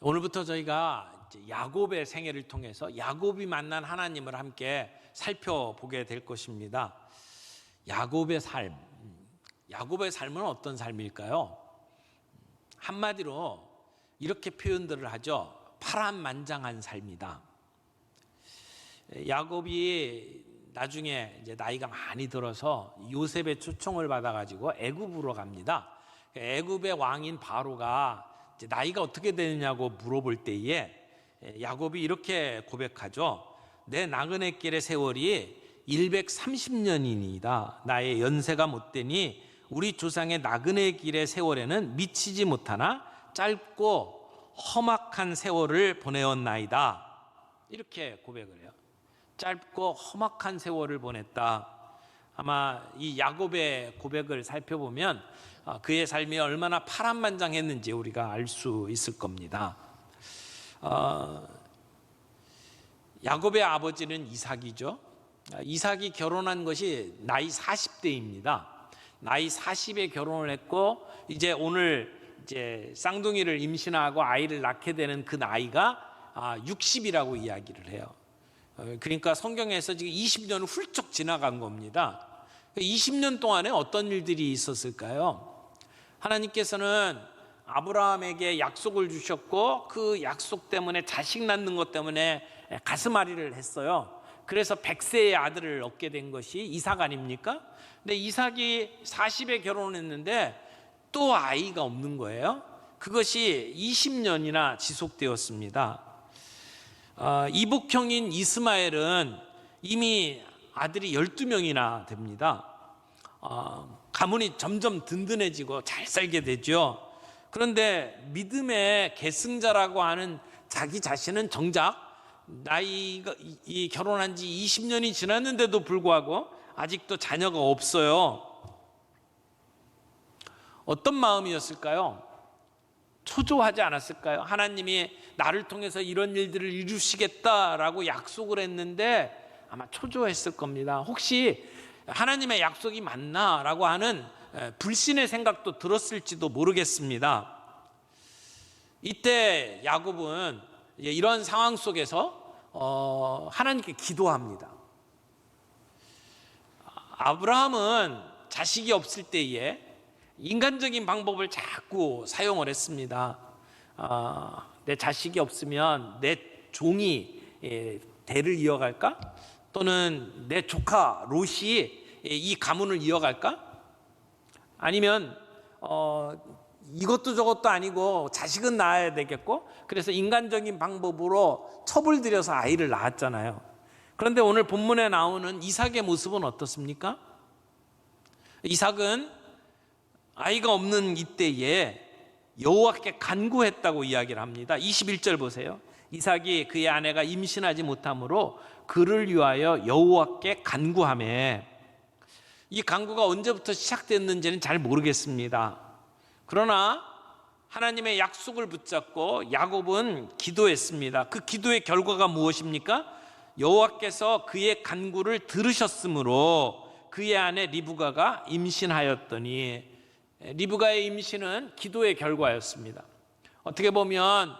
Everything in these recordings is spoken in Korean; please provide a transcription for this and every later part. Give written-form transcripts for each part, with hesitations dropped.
오늘부터 저희가 야곱의 생애를 통해서 야곱이 만난 하나님을 함께 살펴보게 될 것입니다. 야곱의 삶은 어떤 삶일까요? 한마디로 이렇게 표현들을 하죠. 파란만장한 삶이다. 야곱이 나중에 이제 나이가 많이 들어서 요셉의 초청을 받아가지고 애굽으로 갑니다. 애굽의 왕인 바로가 이제 나이가 어떻게 되느냐고 물어볼 때에 야곱이 이렇게 고백하죠. 내 나그네 길의 세월이 130년이니이다. 나의 연세가 못되니 우리 조상의 나그네 길의 세월에는 미치지 못하나 짧고 험악한 세월을 보내었나이다. 이렇게 고백을 해요. 짧고 험악한 세월을 보냈다. 아마 이 야곱의 고백을 살펴보면 그의 삶이 얼마나 파란만장했는지 우리가 알 수 있을 겁니다. 야곱의 아버지는 이삭이죠. 이삭이 결혼한 것이 나이 40대입니다. 나이 40에 결혼을 했고 이제 오늘 이제 쌍둥이를 임신하고 아이를 낳게 되는 그 나이가 60이라고 이야기를 해요. 그러니까 성경에서 지금 20년을 훌쩍 지나간 겁니다. 20년 동안에 어떤 일들이 있었을까요? 하나님께서는 아브라함에게 약속을 주셨고 그 약속 때문에 자식 낳는 것 때문에 가슴앓이를 했어요. 그래서 100세의 아들을 얻게 된 것이 이삭 아닙니까? 근데 이삭이 40에 결혼했는데 또 아이가 없는 거예요. 그것이 20년이나 지속되었습니다. 이복형인 이스마엘은 이미 아들이 12명이나 됩니다. 가문이 점점 든든해지고 잘 살게 되죠. 그런데 믿음의 계승자라고 하는 자기 자신은 정작 나이가 결혼한 지 20년이 지났는데도 불구하고 아직도 자녀가 없어요. 어떤 마음이었을까요? 초조하지 않았을까요? 하나님이 나를 통해서 이런 일들을 이루시겠다라고 약속을 했는데 아마 초조했을 겁니다. 혹시 하나님의 약속이 맞나라고 하는 불신의 생각도 들었을지도 모르겠습니다. 이때 야곱은 이런 상황 속에서 하나님께 기도합니다. 아브라함은 자식이 없을 때에 인간적인 방법을 자꾸 사용을 했습니다. 내 자식이 없으면 내 종이 대를 이어갈까? 또는 내 조카 롯이 이 가문을 이어갈까? 아니면 이것도 저것도 아니고 자식은 낳아야 되겠고, 그래서 인간적인 방법으로 첩을 들여서 아이를 낳았잖아요. 그런데 오늘 본문에 나오는 이삭의 모습은 어떻습니까? 이삭은 아이가 없는 이때에 여호와께 간구했다고 이야기를 합니다. 21절 보세요. 이삭이 그의 아내가 임신하지 못하므로 그를 위하여 여호와께 간구하며, 이 간구가 언제부터 시작됐는지는 잘 모르겠습니다. 그러나 하나님의 약속을 붙잡고 야곱은 기도했습니다. 그 기도의 결과가 무엇입니까? 여호와께서 그의 간구를 들으셨으므로 그의 아내 리브가가 임신하였더니, 리브가의 임신은 기도의 결과였습니다. 어떻게 보면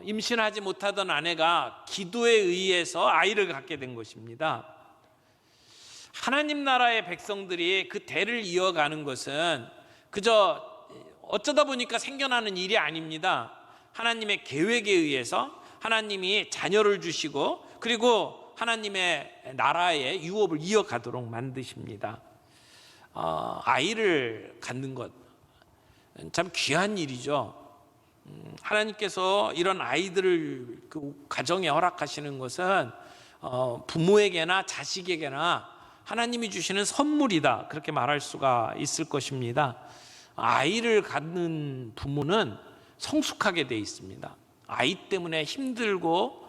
임신하지 못하던 아내가 기도에 의해서 아이를 갖게 된 것입니다. 하나님 나라의 백성들이 그 대를 이어가는 것은 그저 어쩌다 보니까 생겨나는 일이 아닙니다. 하나님의 계획에 의해서 하나님이 자녀를 주시고 그리고 하나님의 나라의 유업을 이어가도록 만드십니다. 아이를 갖는 것 참 귀한 일이죠. 하나님께서 이런 아이들을 그 가정에 허락하시는 것은 부모에게나 자식에게나 하나님이 주시는 선물이다, 그렇게 말할 수가 있을 것입니다. 아이를 갖는 부모는 성숙하게 되어 있습니다. 아이 때문에 힘들고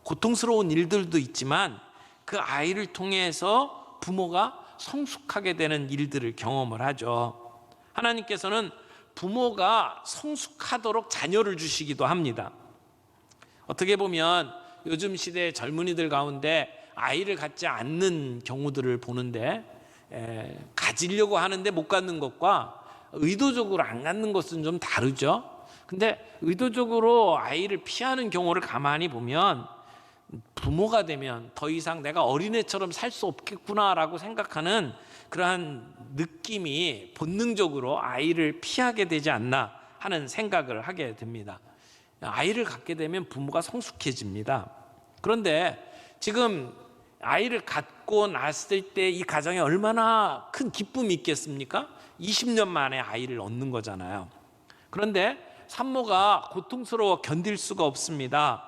고통스러운 일들도 있지만 그 아이를 통해서 부모가 성숙하게 되는 일들을 경험을 하죠. 하나님께서는 부모가 성숙하도록 자녀를 주시기도 합니다. 어떻게 보면 요즘 시대의 젊은이들 가운데 아이를 갖지 않는 경우들을 보는데, 가지려고 하는데 못 갖는 것과 의도적으로 안 갖는 것은 좀 다르죠. 근데 의도적으로 아이를 피하는 경우를 가만히 보면 부모가 되면 더 이상 내가 어린애처럼 살 수 없겠구나라고 생각하는 그러한 느낌이 본능적으로 아이를 피하게 되지 않나 하는 생각을 하게 됩니다. 아이를 갖게 되면 부모가 성숙해집니다. 그런데 지금 아이를 갖고 났을 때 이 가정에 얼마나 큰 기쁨이 있겠습니까? 20년 만에 아이를 얻는 거잖아요. 그런데 산모가 고통스러워 견딜 수가 없습니다.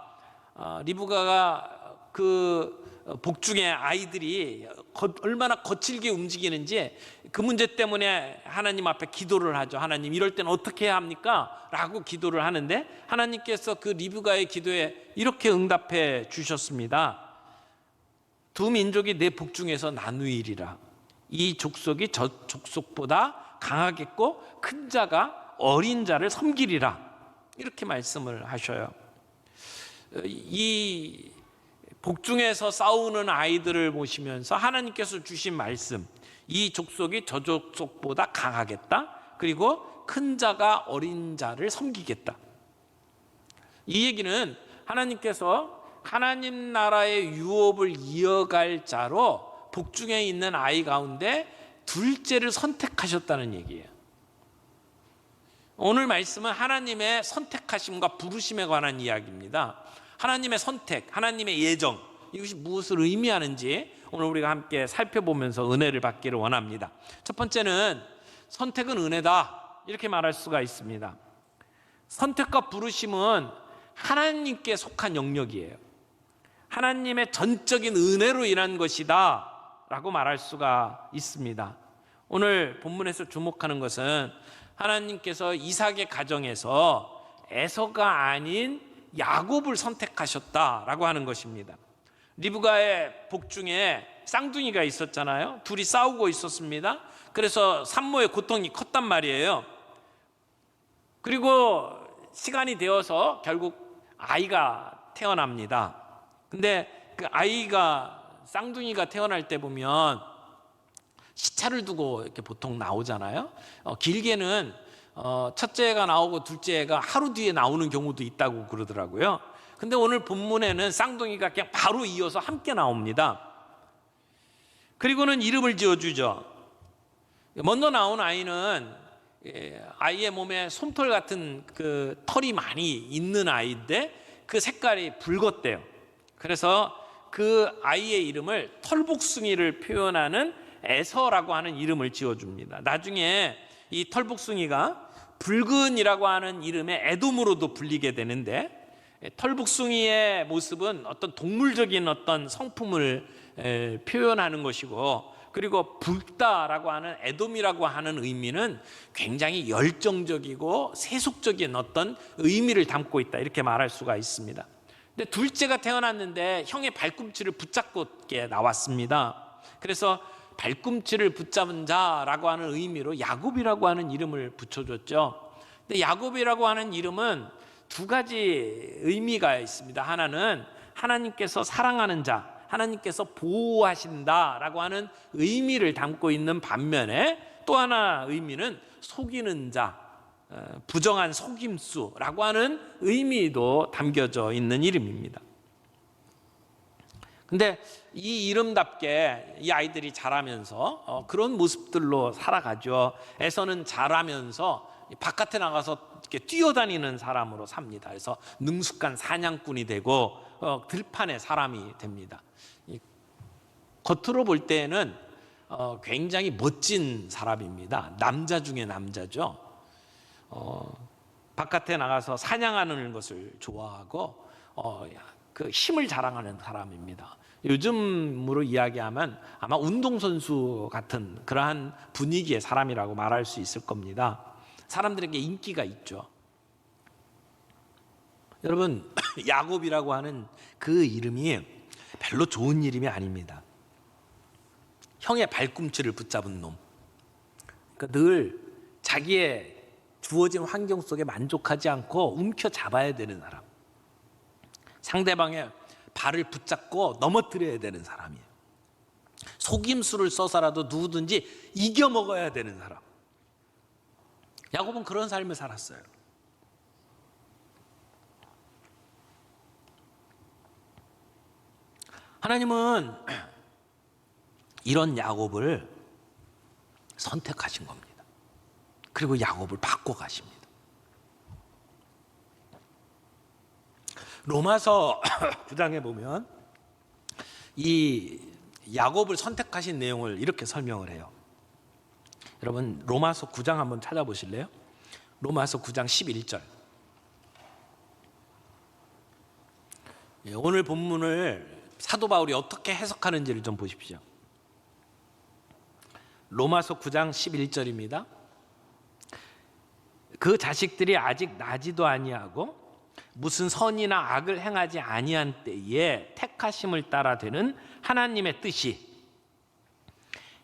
리브가가 그 복중의 아이들이 얼마나 거칠게 움직이는지 그 문제 때문에 하나님 앞에 기도를 하죠. 하나님, 이럴 때는 어떻게 해야 합니까? 라고 기도를 하는데 하나님께서 그 리브가의 기도에 이렇게 응답해 주셨습니다. 두 민족이 내 복중에서 나누이리라. 이 족속이 저 족속보다 강하겠고 큰 자가 어린 자를 섬기리라. 이렇게 말씀을 하셔요. 이 복중에서 싸우는 아이들을 보시면서 하나님께서 주신 말씀, 이 족속이 저 족속보다 강하겠다. 그리고 큰 자가 어린 자를 섬기겠다. 이 얘기는 하나님께서 하나님 나라의 유업을 이어갈 자로 복중에 있는 아이 가운데 둘째를 선택하셨다는 얘기예요. 오늘 말씀은 하나님의 선택하심과 부르심에 관한 이야기입니다. 하나님의 선택, 하나님의 예정, 이것이 무엇을 의미하는지 오늘 우리가 함께 살펴보면서 은혜를 받기를 원합니다. 첫 번째는 선택은 은혜다, 이렇게 말할 수가 있습니다. 선택과 부르심은 하나님께 속한 영역이에요. 하나님의 전적인 은혜로 인한 것이다 라고 말할 수가 있습니다. 오늘 본문에서 주목하는 것은 하나님께서 이삭의 가정에서 에서가 아닌 야곱을 선택하셨다라고 하는 것입니다. 리브가의 복중에 쌍둥이가 있었잖아요. 둘이 싸우고 있었습니다. 그래서 산모의 고통이 컸단 말이에요. 그리고 시간이 되어서 결국 아이가 태어납니다. 근데 그 아이가 쌍둥이가 태어날 때 보면 시차를 두고 이렇게 보통 나오잖아요. 길게는 첫째가 나오고 둘째가 하루 뒤에 나오는 경우도 있다고 그러더라고요. 근데 오늘 본문에는 쌍둥이가 그냥 바로 이어서 함께 나옵니다. 그리고는 이름을 지어주죠. 먼저 나온 아이는 아이의 몸에 솜털 같은 그 털이 많이 있는 아이인데 그 색깔이 붉었대요. 그래서 그 아이의 이름을 털복숭이를 표현하는 에서라고 하는 이름을 지어줍니다. 나중에 이 털복숭이가 붉은이라고 하는 이름의 에돔으로도 불리게 되는데, 털복숭이의 모습은 어떤 동물적인 어떤 성품을 표현하는 것이고, 그리고 붉다라고 하는 에돔이라고 하는 의미는 굉장히 열정적이고 세속적인 어떤 의미를 담고 있다, 이렇게 말할 수가 있습니다. 근데 둘째가 태어났는데 형의 발꿈치를 붙잡고 나왔습니다. 그래서 발꿈치를 붙잡은 자라고 하는 의미로 야곱이라고 하는 이름을 붙여줬죠. 근데 야곱이라고 하는 이름은 두 가지 의미가 있습니다. 하나는 하나님께서 사랑하는 자, 하나님께서 보호하신다라고 하는 의미를 담고 있는 반면에 또 하나 의미는 속이는 자, 부정한 속임수라고 하는 의미도 담겨져 있는 이름입니다. 근데 이 이름답게 이 아이들이 자라면서 그런 모습들로 살아가죠. 에서는 자라면서 바깥에 나가서 이렇게 뛰어다니는 사람으로 삽니다. 그래서 능숙한 사냥꾼이 되고 들판의 사람이 됩니다. 겉으로 볼 때는 굉장히 멋진 사람입니다. 남자 중에 남자죠. 바깥에 나가서 사냥하는 것을 좋아하고 그 힘을 자랑하는 사람입니다. 요즘으로 이야기하면 아마 운동선수 같은 그러한 분위기의 사람이라고 말할 수 있을 겁니다. 사람들에게 인기가 있죠. 여러분, 야곱이라고 하는 그 이름이 별로 좋은 이름이 아닙니다. 형의 발꿈치를 붙잡은 놈. 그러니까 늘 자기의 주어진 환경 속에 만족하지 않고 움켜잡아야 되는 사람. 상대방의 발을 붙잡고 넘어뜨려야 되는 사람이에요. 속임수를 써서라도 누구든지 이겨먹어야 되는 사람. 야곱은 그런 삶을 살았어요. 하나님은 이런 야곱을 선택하신 겁니다. 그리고 야곱을 바꿔가십니다. 로마서 9장에 보면 이 야곱을 선택하신 내용을 이렇게 설명을 해요. 여러분 로마서 9장 한번 찾아보실래요? 로마서 9장 11절. 오늘 본문을 사도 바울이 어떻게 해석하는지를 좀 보십시오. 로마서 9장 11절입니다. 그 자식들이 아직 나지도 아니하고 무슨 선이나 악을 행하지 아니한 때에 택하심을 따라 되는 하나님의 뜻이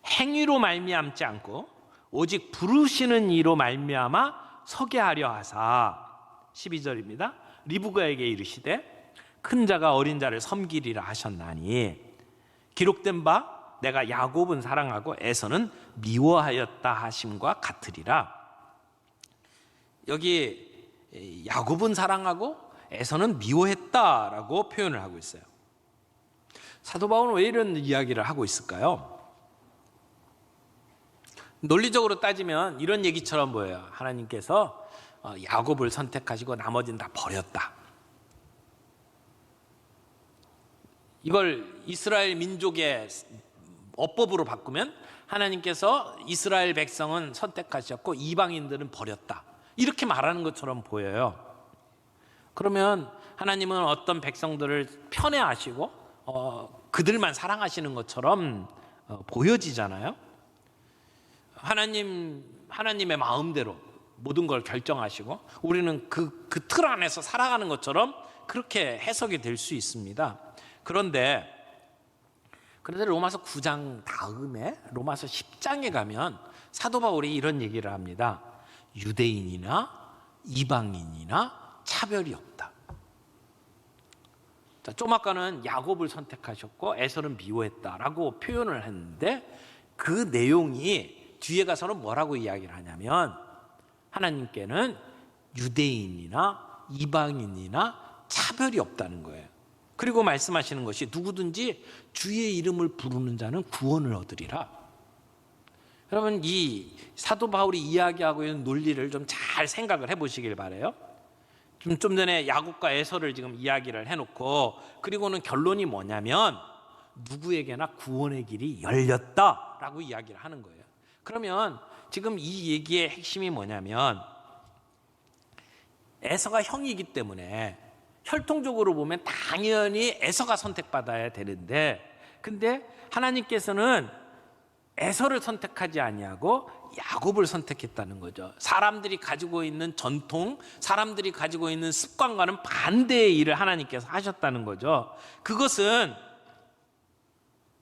행위로 말미암지 않고 오직 부르시는 이로 말미암아 서게 하려 하사. 12절입니다. 리브가에게 이르시되 큰 자가 어린 자를 섬기리라 하셨나니 기록된 바 내가 야곱은 사랑하고 에서는 미워하였다 하심과 같으리라. 여기 야곱은 사랑하고 에서는 미워했다라고 표현을 하고 있어요. 사도 바울은 왜 이런 이야기를 하고 있을까요? 논리적으로 따지면 이런 얘기처럼 보여요. 하나님께서 야곱을 선택하시고 나머지는 다 버렸다. 이걸 이스라엘 민족의 어법으로 바꾸면 하나님께서 이스라엘 백성은 선택하셨고 이방인들은 버렸다. 이렇게 말하는 것처럼 보여요. 그러면 하나님은 어떤 백성들을 편애하시고 그들만 사랑하시는 것처럼 보여지잖아요. 하나님의 마음대로 모든 걸 결정하시고 우리는 그 틀 안에서 살아가는 것처럼 그렇게 해석이 될 수 있습니다. 그런데 로마서 9장 다음에 로마서 10장에 가면 사도 바울이 이런 얘기를 합니다. 유대인이나 이방인이나 차별이 없다. 자, 좀 아까는 야곱을 선택하셨고 에서는 미워했다라고 표현을 했는데 그 내용이 뒤에 가서는 뭐라고 이야기를 하냐면 하나님께는 유대인이나 이방인이나 차별이 없다는 거예요. 그리고 말씀하시는 것이 누구든지 주의 이름을 부르는 자는 구원을 얻으리라. 여러분 이 사도 바울이 이야기하고 있는 논리를 좀 잘 생각을 해보시길 바라요. 좀 전에 야곱과 에서를 지금 이야기를 해놓고 그리고는 결론이 뭐냐면 누구에게나 구원의 길이 열렸다라고 이야기를 하는 거예요. 그러면 지금 이 얘기의 핵심이 뭐냐면 에서가 형이기 때문에 혈통적으로 보면 당연히 에서가 선택받아야 되는데 근데 하나님께서는 에서를 선택하지 아니하고 야곱을 선택했다는 거죠. 사람들이 가지고 있는 전통, 사람들이 가지고 있는 습관과는 반대의 일을 하나님께서 하셨다는 거죠. 그것은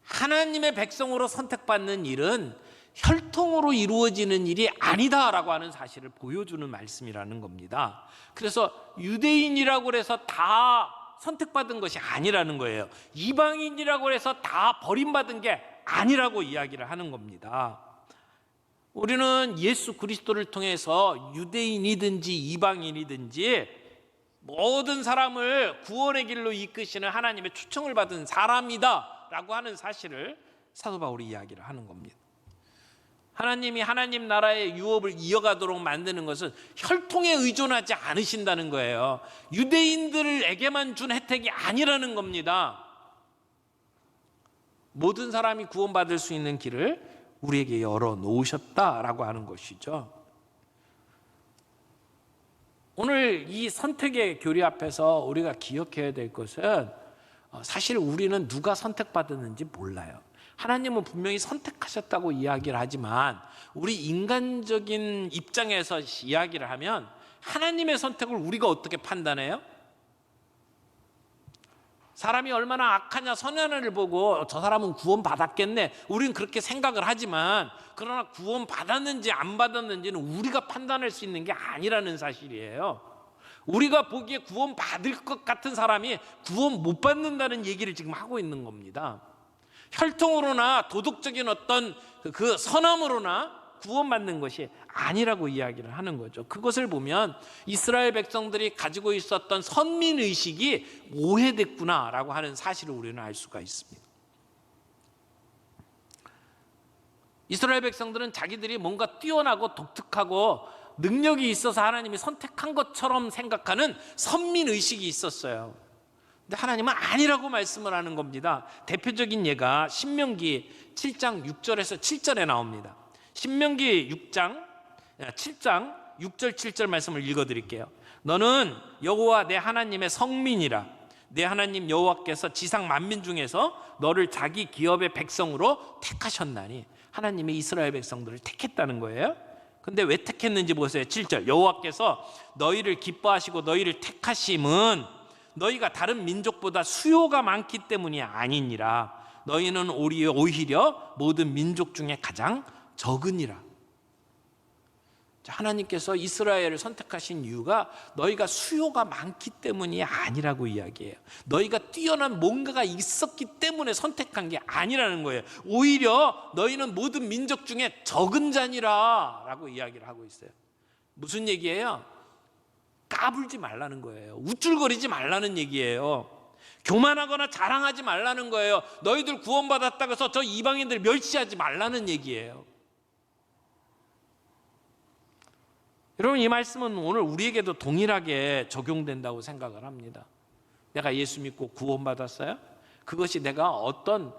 하나님의 백성으로 선택받는 일은 혈통으로 이루어지는 일이 아니다라고 하는 사실을 보여주는 말씀이라는 겁니다. 그래서 유대인이라고 해서 다 선택받은 것이 아니라는 거예요. 이방인이라고 해서 다 버림받은 게 아니라고 이야기를 하는 겁니다. 우리는 예수 그리스도를 통해서 유대인이든지 이방인이든지 모든 사람을 구원의 길로 이끄시는 하나님의 초청을 받은 사람이다 라고 하는 사실을 사도 바울이 이야기를 하는 겁니다. 하나님이 하나님 나라의 유업을 이어가도록 만드는 것은 혈통에 의존하지 않으신다는 거예요. 유대인들에게만 준 혜택이 아니라는 겁니다. 모든 사람이 구원받을 수 있는 길을 우리에게 열어놓으셨다라고 하는 것이죠. 오늘 이 선택의 교리 앞에서 우리가 기억해야 될 것은 사실 우리는 누가 선택받았는지 몰라요. 하나님은 분명히 선택하셨다고 이야기를 하지만 우리 인간적인 입장에서 이야기를 하면 하나님의 선택을 우리가 어떻게 판단해요? 사람이 얼마나 악하냐 선하냐를 보고 저 사람은 구원받았겠네 우리는 그렇게 생각을 하지만 그러나 구원받았는지 안 받았는지는 우리가 판단할 수 있는 게 아니라는 사실이에요. 우리가 보기에 구원받을 것 같은 사람이 구원 못 받는다는 얘기를 지금 하고 있는 겁니다. 혈통으로나 도덕적인 어떤 그 선함으로나 구원받는 것이 아니라고 이야기를 하는 거죠. 그것을 보면 이스라엘 백성들이 가지고 있었던 선민의식이 오해됐구나라고 하는 사실을 우리는 알 수가 있습니다. 이스라엘 백성들은 자기들이 뭔가 뛰어나고 독특하고 능력이 있어서 하나님이 선택한 것처럼 생각하는 선민의식이 있었어요. 근데 하나님은 아니라고 말씀을 하는 겁니다. 대표적인 예가 신명기 7장 6절에서 7절에 나옵니다. 신명기 7장 6절 7절 말씀을 읽어드릴게요. 너는 여호와 내 하나님의 성민이라. 내 하나님 여호와께서 지상 만민 중에서 너를 자기 기업의 백성으로 택하셨나니. 하나님이 이스라엘 백성들을 택했다는 거예요. 근데 왜 택했는지 보세요. 7절 너희를 기뻐하시고 너희를 택하심은 너희가 다른 민족보다 수요가 많기 때문이 아니니라. 너희는 오히려 모든 민족 중에 가장 적으니라. 하나님께서 이스라엘을 선택하신 이유가 너희가 수요가 많기 때문이 아니라고 이야기해요. 너희가 뛰어난 뭔가가 있었기 때문에 선택한 게 아니라는 거예요. 오히려 너희는 모든 민족 중에 적은 자니라 라고 이야기를 하고 있어요. 무슨 얘기예요? 까불지 말라는 거예요. 우쭐거리지 말라는 얘기예요. 교만하거나 자랑하지 말라는 거예요. 너희들 구원받았다고 해서 저 이방인들 멸시하지 말라는 얘기예요. 여러분, 이 말씀은 오늘 우리에게도 동일하게 적용된다고 생각을 합니다. 내가 예수 믿고 구원받았어요? 그것이 내가 어떤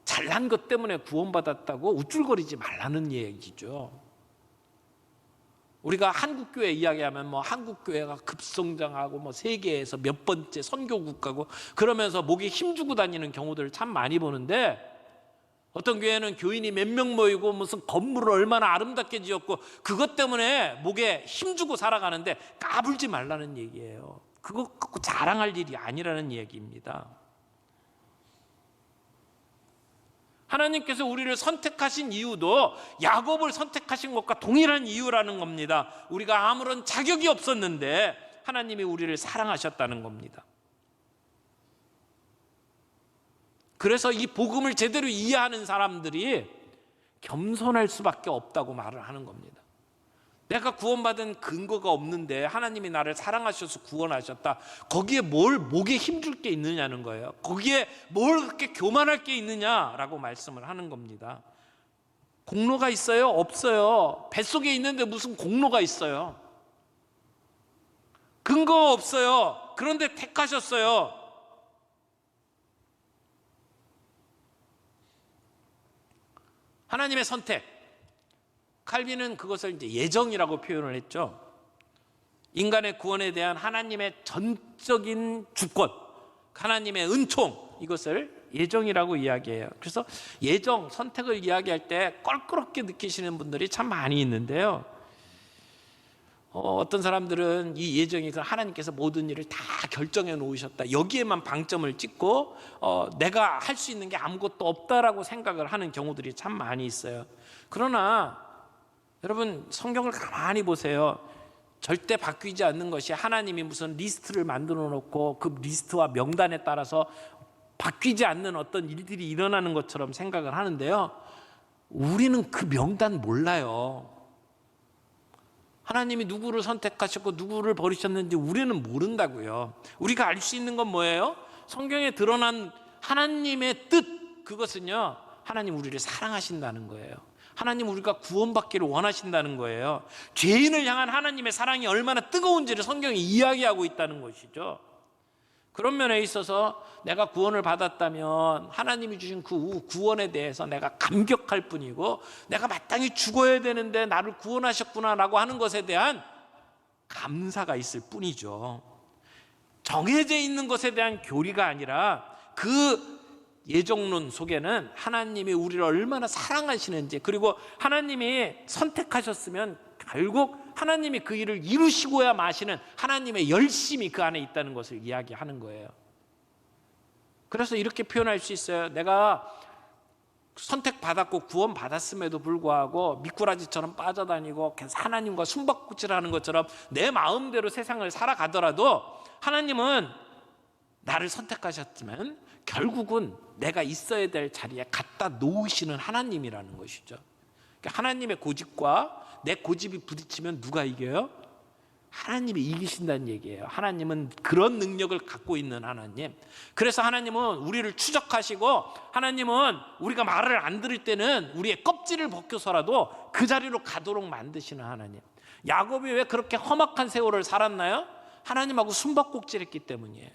잘난 것 때문에 구원받았다고 우쭐거리지 말라는 얘기죠. 우리가 한국교회 이야기하면 한국교회가 급성장하고 세계에서 몇 번째 선교국가고 그러면서 목에 힘주고 다니는 경우들을 참 많이 보는데, 어떤 교회는 교인이 몇 명 모이고 무슨 건물을 얼마나 아름답게 지었고 그것 때문에 목에 힘주고 살아가는데 까불지 말라는 얘기예요. 그거 갖고 자랑할 일이 아니라는 얘기입니다. 하나님께서 우리를 선택하신 이유도 야곱을 선택하신 것과 동일한 이유라는 겁니다. 우리가 아무런 자격이 없었는데 하나님이 우리를 사랑하셨다는 겁니다. 그래서 이 복음을 제대로 이해하는 사람들이 겸손할 수밖에 없다고 말을 하는 겁니다. 내가 구원받은 근거가 없는데 하나님이 나를 사랑하셔서 구원하셨다. 거기에 뭘 목에 힘줄 게 있느냐는 거예요. 거기에 뭘 그렇게 교만할 게 있느냐라고 말씀을 하는 겁니다. 공로가 있어요? 없어요. 뱃속에 있는데 무슨 공로가 있어요? 근거가 없어요. 그런데 택하셨어요. 하나님의 선택. 칼빈은 그것을 이제 예정이라고 표현을 했죠. 인간의 구원에 대한 하나님의 전적인 주권, 하나님의 은총, 이것을 예정이라고 이야기해요. 그래서 예정, 선택을 이야기할 때 껄끄럽게 느끼시는 분들이 참 많이 있는데요. 어떤 사람들은 이 예정이 하나님께서 모든 일을 다 결정해 놓으셨다, 여기에만 방점을 찍고 내가 할 수 있는 게 아무것도 없다라고 생각을 하는 경우들이 참 많이 있어요. 그러나 여러분, 성경을 가만히 보세요. 절대 바뀌지 않는 것이 하나님이 무슨 리스트를 만들어 놓고 그 리스트와 명단에 따라서 바뀌지 않는 어떤 일들이 일어나는 것처럼 생각을 하는데요, 우리는 그 명단 몰라요. 하나님이 누구를 선택하셨고 누구를 버리셨는지 우리는 모른다고요. 우리가 알 수 있는 건 뭐예요? 성경에 드러난 하나님의 뜻, 그것은요, 하나님 우리를 사랑하신다는 거예요. 하나님 우리가 구원받기를 원하신다는 거예요. 죄인을 향한 하나님의 사랑이 얼마나 뜨거운지를 성경이 이야기하고 있다는 것이죠. 그런 면에 있어서 내가 구원을 받았다면 하나님이 주신 그 구원에 대해서 내가 감격할 뿐이고, 내가 마땅히 죽어야 되는데 나를 구원하셨구나라고 하는 것에 대한 감사가 있을 뿐이죠. 정해져 있는 것에 대한 교리가 아니라 그 예정론 속에는 하나님이 우리를 얼마나 사랑하시는지, 그리고 하나님이 선택하셨으면 결국 하나님이 그 일을 이루시고야 마시는 하나님의 열심이 그 안에 있다는 것을 이야기하는 거예요. 그래서 이렇게 표현할 수 있어요. 내가 선택받았고 구원받았음에도 불구하고 미꾸라지처럼 빠져다니고 계속 하나님과 숨바꼭질하는 것처럼 내 마음대로 세상을 살아가더라도 하나님은 나를 선택하셨지만 결국은 내가 있어야 될 자리에 갖다 놓으시는 하나님이라는 것이죠. 하나님의 고집과 내 고집이 부딪히면 누가 이겨요? 하나님이 이기신다는 얘기예요. 하나님은 그런 능력을 갖고 있는 하나님. 그래서 하나님은 우리를 추적하시고, 하나님은 우리가 말을 안 들을 때는 우리의 껍질을 벗겨서라도 그 자리로 가도록 만드시는 하나님. 야곱이 왜 그렇게 험악한 세월을 살았나요? 하나님하고 숨바꼭질했기 때문이에요.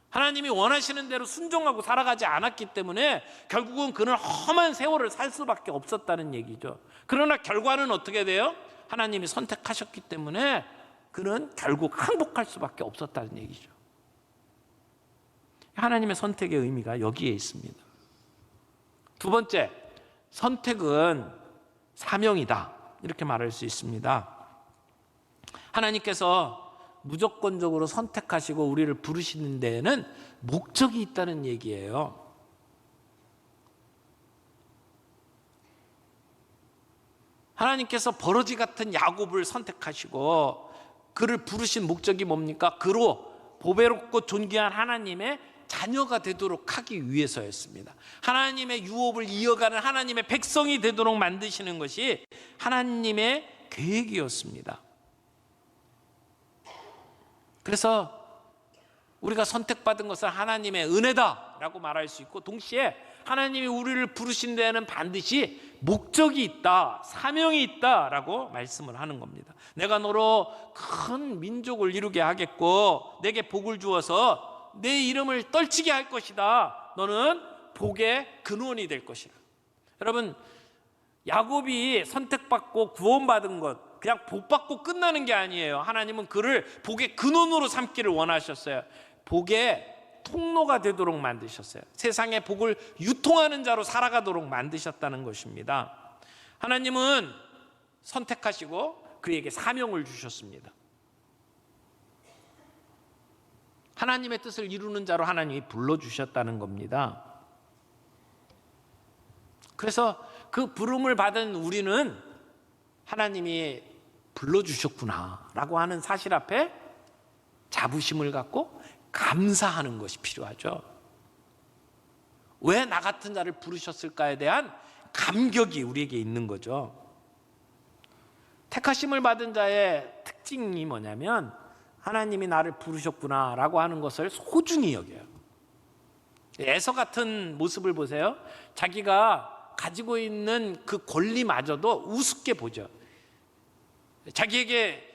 하나님이 원하시는 대로 순종하고 살아가지 않았기 때문에 결국은 그는 험한 세월을 살 수밖에 없었다는 얘기죠. 그러나 결과는 어떻게 돼요? 하나님이 선택하셨기 때문에 그는 결국 항복할 수밖에 없었다는 얘기죠. 하나님의 선택의 의미가 여기에 있습니다. 두 번째, 선택은 사명이다, 이렇게 말할 수 있습니다. 하나님께서 무조건적으로 선택하시고 우리를 부르시는 데에는 목적이 있다는 얘기예요. 하나님께서 버러지 같은 야곱을 선택하시고 그를 부르신 목적이 뭡니까? 그로 보배롭고 존귀한 하나님의 자녀가 되도록 하기 위해서였습니다. 하나님의 유업을 이어가는 하나님의 백성이 되도록 만드시는 것이 하나님의 계획이었습니다. 그래서 우리가 선택받은 것은 하나님의 은혜다라고 말할 수 있고, 동시에 하나님이 우리를 부르신 데에는 반드시 목적이 있다, 사명이 있다라고 말씀을 하는 겁니다. 내가 너로 큰 민족을 이루게 하겠고 내게 복을 주어서 내 이름을 떨치게 할 것이다. 너는 복의 근원이 될 것이다. 여러분, 야곱이 선택받고 구원받은 것, 그냥 복받고 끝나는 게 아니에요. 하나님은 그를 복의 근원으로 삼기를 원하셨어요. 복의 통로가 되도록 만드셨어요. 세상의 복을 유통하는 자로 살아가도록 만드셨다는 것입니다. 하나님은 선택하시고 그에게 사명을 주셨습니다. 하나님의 뜻을 이루는 자로 하나님이 불러주셨다는 겁니다. 그래서 그 부름을 받은 우리는 하나님이 불러주셨구나 라고 하는 사실 앞에 자부심을 갖고 감사하는 것이 필요하죠. 왜 나 같은 자를 부르셨을까에 대한 감격이 우리에게 있는 거죠. 택하심을 받은 자의 특징이 뭐냐면 하나님이 나를 부르셨구나 라고 하는 것을 소중히 여겨요. 에서 같은 모습을 보세요. 자기가 가지고 있는 그 권리마저도 우습게 보죠. 자기에게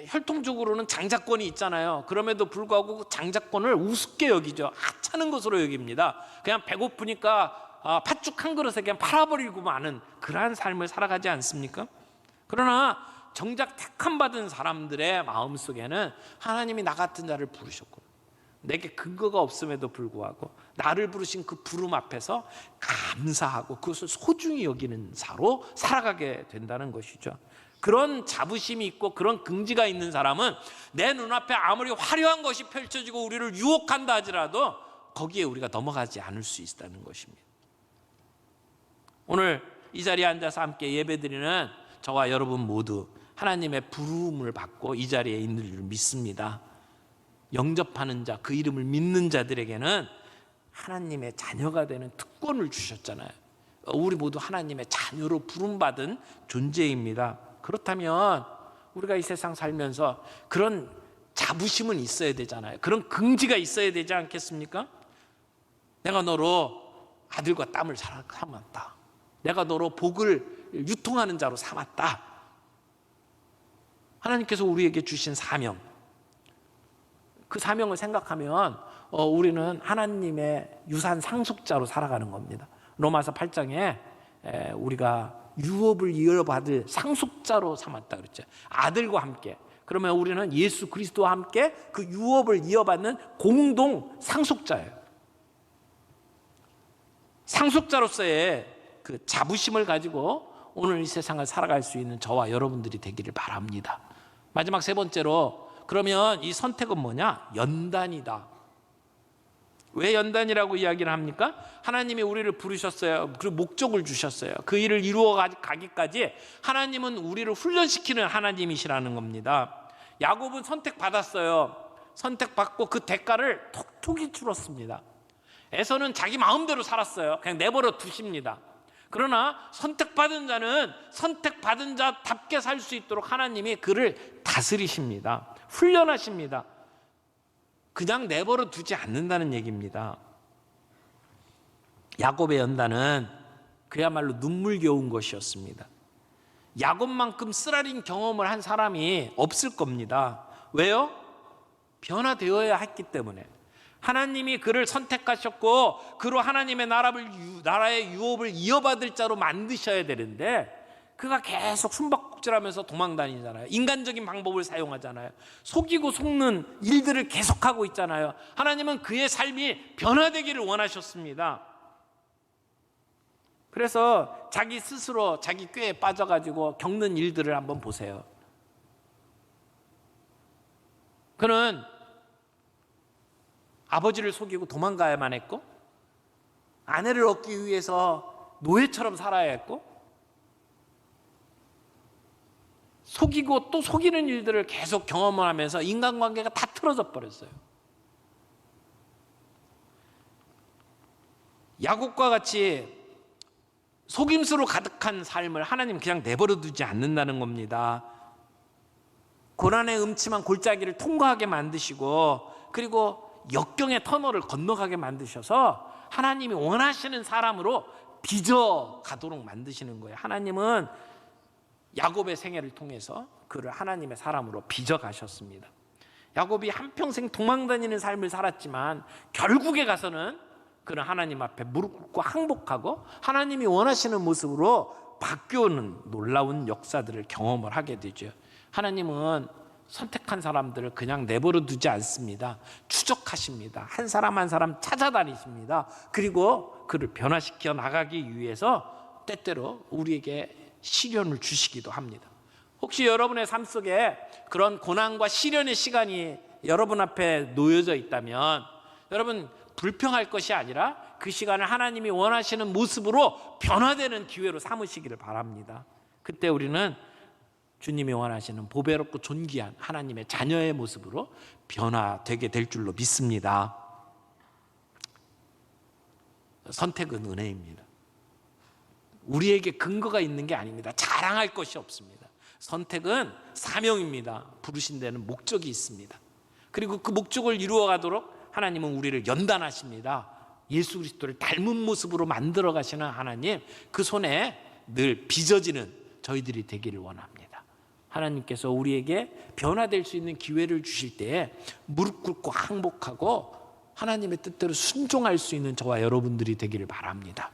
혈통적으로는 장자권이 있잖아요. 그럼에도 불구하고 장자권을 우습게 여기죠. 하찮은 것으로 여깁니다. 그냥 배고프니까 팥죽 한 그릇에 그냥 팔아버리고 마는 그러한 삶을 살아가지 않습니까? 그러나 정작 택함 받은 사람들의 마음속에는 하나님이 나 같은 자를 부르셨고 내게 근거가 없음에도 불구하고 나를 부르신 그 부름 앞에서 감사하고 그것을 소중히 여기는 자로 살아가게 된다는 것이죠. 그런 자부심이 있고 그런 긍지가 있는 사람은 내 눈앞에 아무리 화려한 것이 펼쳐지고 우리를 유혹한다 하더라도 거기에 우리가 넘어가지 않을 수 있다는 것입니다. 오늘 이 자리에 앉아서 함께 예배드리는 저와 여러분 모두 하나님의 부름을 받고 이 자리에 있는 줄 믿습니다. 영접하는 자, 그 이름을 믿는 자들에게는 하나님의 자녀가 되는 특권을 주셨잖아요. 우리 모두 하나님의 자녀로 부름받은 존재입니다. 그렇다면 우리가 이 세상 살면서 그런 자부심은 있어야 되잖아요. 그런 긍지가 있어야 되지 않겠습니까? 내가 너로 아들과 땀을 삼았다. 내가 너로 복을 유통하는 자로 삼았다. 하나님께서 우리에게 주신 사명, 그 사명을 생각하면 우리는 하나님의 유산 상속자로 살아가는 겁니다. 로마서 8장에 우리가 유업을 이어받을 상속자로 삼았다 그랬죠. 아들과 함께. 그러면 우리는 예수 그리스도와 함께 그 유업을 이어받는 공동 상속자예요. 상속자로서의 그 자부심을 가지고 오늘 이 세상을 살아갈 수 있는 저와 여러분들이 되기를 바랍니다. 마지막 세 번째로, 그러면 이 선택은 뭐냐? 연단이다. 왜 연단이라고 이야기를 합니까? 하나님이 우리를 부르셨어요. 그리고 목적을 주셨어요. 그 일을 이루어 가기까지 하나님은 우리를 훈련시키는 하나님이시라는 겁니다. 야곱은 선택받았어요. 선택받고 그 대가를 톡톡히 치렀습니다. 에서는 자기 마음대로 살았어요. 그냥 내버려 두십니다. 그러나 선택받은 자는 선택받은 자답게 살 수 있도록 하나님이 그를 다스리십니다. 훈련하십니다. 그냥 내버려 두지 않는다는 얘기입니다. 야곱의 연단은 그야말로 눈물겨운 것이었습니다. 야곱만큼 쓰라린 경험을 한 사람이 없을 겁니다. 왜요? 변화되어야 했기 때문에. 하나님이 그를 선택하셨고 그로 하나님의 나라의 유업을 이어받을 자로 만드셔야 되는데 그가 계속 숨바꼭질하면서 도망다니잖아요. 인간적인 방법을 사용하잖아요. 속이고 속는 일들을 계속하고 있잖아요. 하나님은 그의 삶이 변화되기를 원하셨습니다. 그래서 자기 스스로 자기 꾀에 빠져가지고 겪는 일들을 한번 보세요. 그는 아버지를 속이고 도망가야만 했고 아내를 얻기 위해서 노예처럼 살아야 했고 속이고 또 속이는 일들을 계속 경험을 하면서 인간관계가 다 틀어져 버렸어요. 야곱과 같이 속임수로 가득한 삶을 하나님 그냥 내버려 두지 않는다는 겁니다. 고난의 음침한 골짜기를 통과하게 만드시고 그리고 역경의 터널을 건너가게 만드셔서 하나님이 원하시는 사람으로 빚어 가도록 만드시는 거예요. 하나님은 야곱의 생애를 통해서 그를 하나님의 사람으로 빚어 가셨습니다. 야곱이 한평생 도망다니는 삶을 살았지만 결국에 가서는 그는 하나님 앞에 무릎 꿇고 항복하고 하나님이 원하시는 모습으로 바뀌어오는 놀라운 역사들을 경험을 하게 되죠. 하나님은 선택한 사람들을 그냥 내버려 두지 않습니다. 추적하십니다. 한 사람 한 사람 찾아다니십니다. 그리고 그를 변화시켜 나가기 위해서 때때로 우리에게 시련을 주시기도 합니다. 혹시 여러분의 삶 속에 그런 고난과 시련의 시간이 여러분 앞에 놓여져 있다면 여러분 불평할 것이 아니라 그 시간을 하나님이 원하시는 모습으로 변화되는 기회로 삼으시기를 바랍니다. 그때 우리는 주님이 원하시는 보배롭고 존귀한 하나님의 자녀의 모습으로 변화되게 될 줄로 믿습니다. 선택은 은혜입니다. 우리에게 근거가 있는 게 아닙니다. 자랑할 것이 없습니다. 선택은 사명입니다. 부르신 데는 목적이 있습니다. 그리고 그 목적을 이루어가도록 하나님은 우리를 연단하십니다. 예수 그리스도를 닮은 모습으로 만들어 가시는 하나님, 그 손에 늘 빚어지는 저희들이 되기를 원합니다. 하나님께서 우리에게 변화될 수 있는 기회를 주실 때에 무릎 꿇고 항복하고 하나님의 뜻대로 순종할 수 있는 저와 여러분들이 되기를 바랍니다.